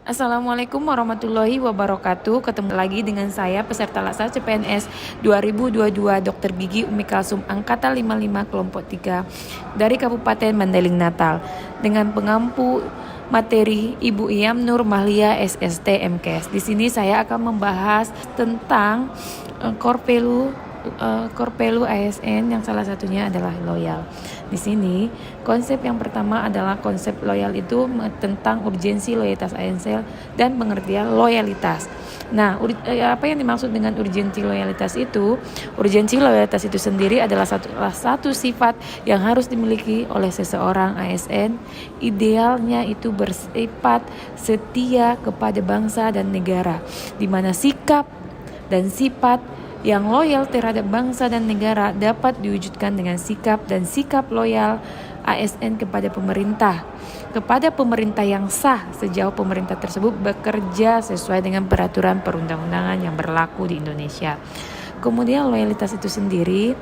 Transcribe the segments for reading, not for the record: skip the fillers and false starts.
Assalamualaikum warahmatullahi wabarakatuh. Ketemu lagi dengan saya peserta laksana CPNS 2022 Dr. Gigi Umi Kalsum Angkatan 55 kelompok 3 dari Kabupaten Mandailing Natal dengan pengampu materi Ibu Iyam Nur Mahlia SST MKes. Di sini saya akan membahas tentang core value ASN yang salah satunya adalah loyal. Di sini konsep yang pertama adalah konsep loyal itu tentang urgensi loyalitas ASN dan pengertian loyalitas. Nah, apa yang dimaksud dengan urgensi loyalitas itu? Urgensi loyalitas itu sendiri adalah satu sifat yang harus dimiliki oleh seseorang ASN. Idealnya itu bersifat setia kepada bangsa dan negara, di mana sikap dan sifat yang loyal terhadap bangsa dan negara dapat diwujudkan dengan sikap loyal ASN kepada pemerintah yang sah sejauh pemerintah tersebut bekerja sesuai dengan peraturan perundang-undangan yang berlaku di Indonesia. Kemudian loyalitas itu sendiri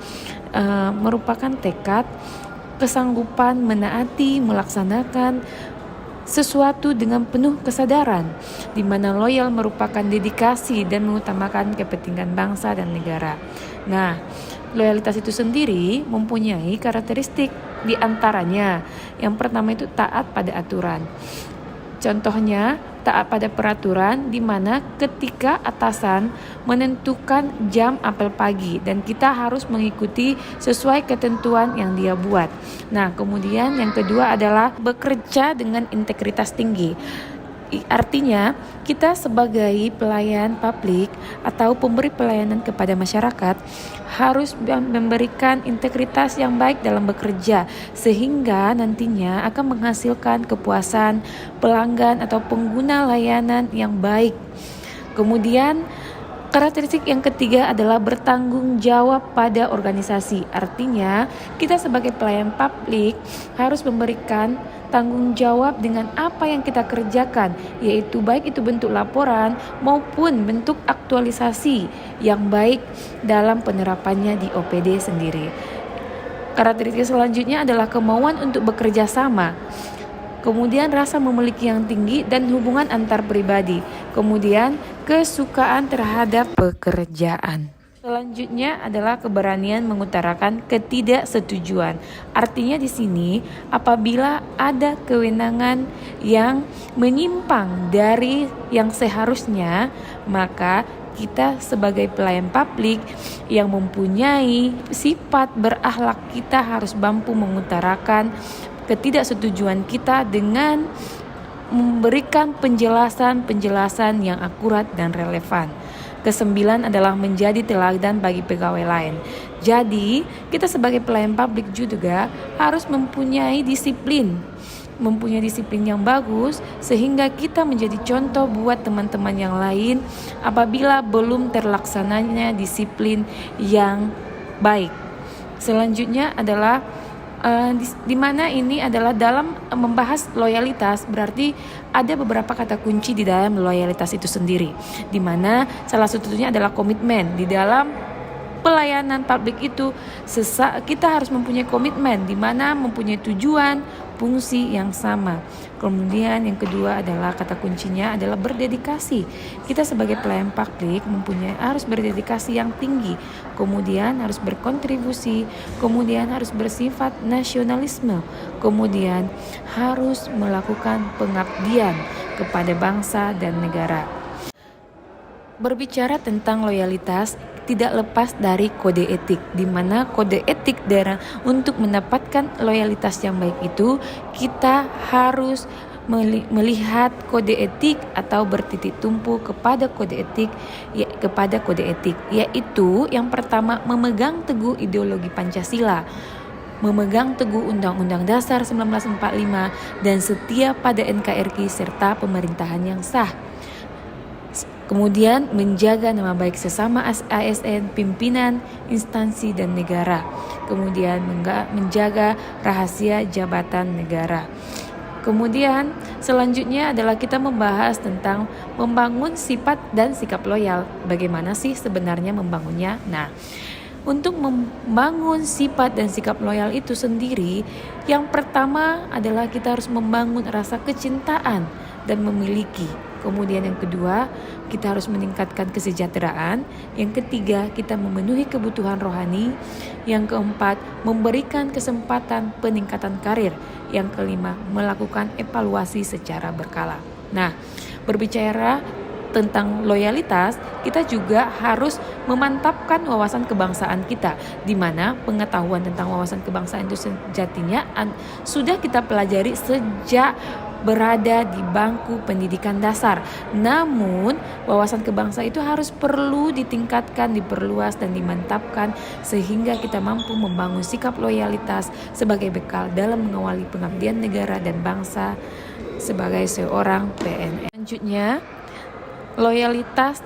merupakan tekad, kesanggupan menaati, melaksanakan sesuatu dengan penuh kesadaran, di mana loyal merupakan dedikasi dan mengutamakan kepentingan bangsa dan negara. Nah, loyalitas itu sendiri mempunyai karakteristik, di antaranya yang pertama itu taat pada aturan. Contohnya, taat pada peraturan di mana ketika atasan menentukan jam apel pagi dan kita harus mengikuti sesuai ketentuan yang dia buat. Nah, kemudian yang kedua adalah bekerja dengan integritas tinggi. Artinya, kita sebagai pelayan publik atau pemberi pelayanan kepada masyarakat harus memberikan integritas yang baik dalam bekerja, sehingga nantinya akan menghasilkan kepuasan pelanggan atau pengguna layanan yang baik. Kemudian karakteristik yang ketiga adalah bertanggung jawab pada organisasi. Artinya, kita sebagai pelayan publik harus memberikan tanggung jawab dengan apa yang kita kerjakan, yaitu baik itu bentuk laporan maupun bentuk aktualisasi yang baik dalam penerapannya di OPD sendiri. Karakteristik selanjutnya adalah kemauan untuk bekerja sama. Kemudian rasa memiliki yang tinggi dan hubungan antar pribadi. Kemudian kesukaan terhadap pekerjaan. Selanjutnya adalah keberanian mengutarakan ketidaksetujuan. Artinya di sini apabila ada kewenangan yang menyimpang dari yang seharusnya, maka kita sebagai pelayan publik yang mempunyai sifat berakhlak, kita harus mampu mengutarakan ketidaksetujuan kita dengan memberikan penjelasan yang akurat dan relevan. Kesembilan adalah menjadi teladan bagi pegawai lain. Jadi, kita sebagai pelayan publik juga harus mempunyai disiplin yang bagus sehingga kita menjadi contoh buat teman-teman yang lain apabila belum terlaksananya disiplin yang baik. Selanjutnya adalah di mana ini adalah dalam membahas loyalitas, berarti ada beberapa kata kunci di dalam loyalitas itu sendiri, di mana salah satunya adalah komitmen. Di dalam pelayanan publik itu kita harus mempunyai komitmen, di mana mempunyai tujuan, fungsi yang sama. Kemudian yang kedua adalah kata kuncinya adalah berdedikasi. Kita sebagai pelayan publik harus berdedikasi yang tinggi, kemudian harus berkontribusi, kemudian harus bersifat nasionalisme, kemudian harus melakukan pengabdian kepada bangsa dan negara. Berbicara tentang loyalitas tidak lepas dari kode etik, di mana kode etik untuk mendapatkan loyalitas yang baik itu kita harus melihat kode etik atau bertitik tumpu kepada kode etik, yaitu yang pertama memegang teguh ideologi Pancasila, memegang teguh Undang-Undang Dasar 1945 dan setia pada NKRI serta pemerintahan yang sah. Kemudian menjaga nama baik sesama ASN, pimpinan, instansi, dan negara. Kemudian menjaga rahasia jabatan negara. Kemudian selanjutnya adalah kita membahas tentang membangun sifat dan sikap loyal. Bagaimana sih sebenarnya membangunnya? Nah, untuk membangun sifat dan sikap loyal itu sendiri, yang pertama adalah kita harus membangun rasa kecintaan dan memiliki Kemudian yang kedua, kita harus meningkatkan kesejahteraan. Yang ketiga, kita memenuhi kebutuhan rohani. Yang keempat, memberikan kesempatan peningkatan karir. Yang kelima, melakukan evaluasi secara berkala. Nah, berbicara tentang loyalitas, kita juga harus memantapkan wawasan kebangsaan kita, di mana pengetahuan tentang wawasan kebangsaan itu sejatinya sudah kita pelajari sejak berada di bangku pendidikan dasar. Namun, wawasan kebangsaan itu harus perlu ditingkatkan, diperluas, dan dimantapkan sehingga kita mampu membangun sikap loyalitas sebagai bekal dalam mengawali pengabdian negara dan bangsa sebagai seorang PNS. Selanjutnya, loyalitas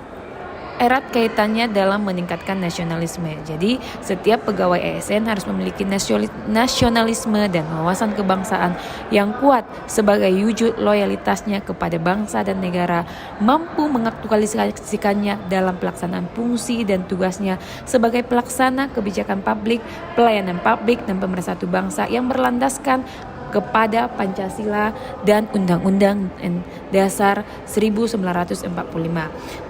erat kaitannya dalam meningkatkan nasionalisme. Jadi, setiap pegawai ASN harus memiliki nasionalisme dan wawasan kebangsaan yang kuat sebagai wujud loyalitasnya kepada bangsa dan negara, mampu mengaktualisasikannya dalam pelaksanaan fungsi dan tugasnya sebagai pelaksana kebijakan publik, pelayanan publik, dan pemersatu bangsa yang berlandaskan kepada Pancasila dan Undang-Undang Dasar 1945,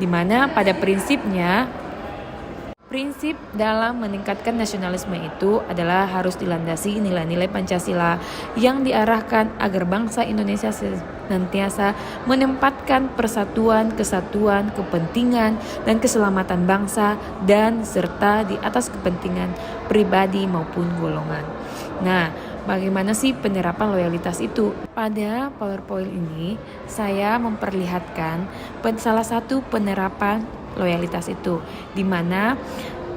di mana pada prinsipnya prinsip dalam meningkatkan nasionalisme itu adalah harus dilandasi nilai-nilai Pancasila yang diarahkan agar bangsa Indonesia senantiasa menempatkan persatuan, kesatuan, kepentingan, dan keselamatan bangsa dan serta di atas kepentingan pribadi maupun golongan. Nah, bagaimana sih penerapan loyalitas itu? Pada PowerPoint ini, saya memperlihatkan salah satu penerapan loyalitas itu, di mana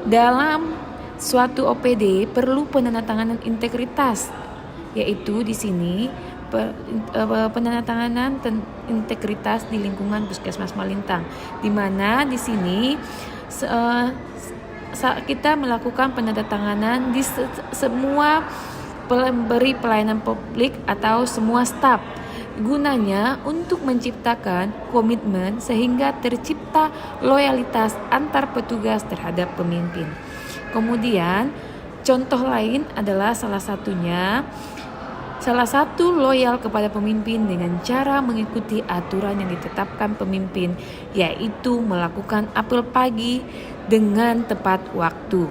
dalam suatu OPD perlu penandatanganan integritas, yaitu di sini penandatanganan integritas di lingkungan Puskesmas Malintang, di mana di sini kita melakukan penandatanganan di semua pemberi pelayanan publik atau semua staf, gunanya untuk menciptakan komitmen sehingga tercipta loyalitas antar petugas terhadap pemimpin. Kemudian contoh lain adalah salah satu loyal kepada pemimpin dengan cara mengikuti aturan yang ditetapkan pemimpin, yaitu melakukan apel pagi dengan tepat waktu.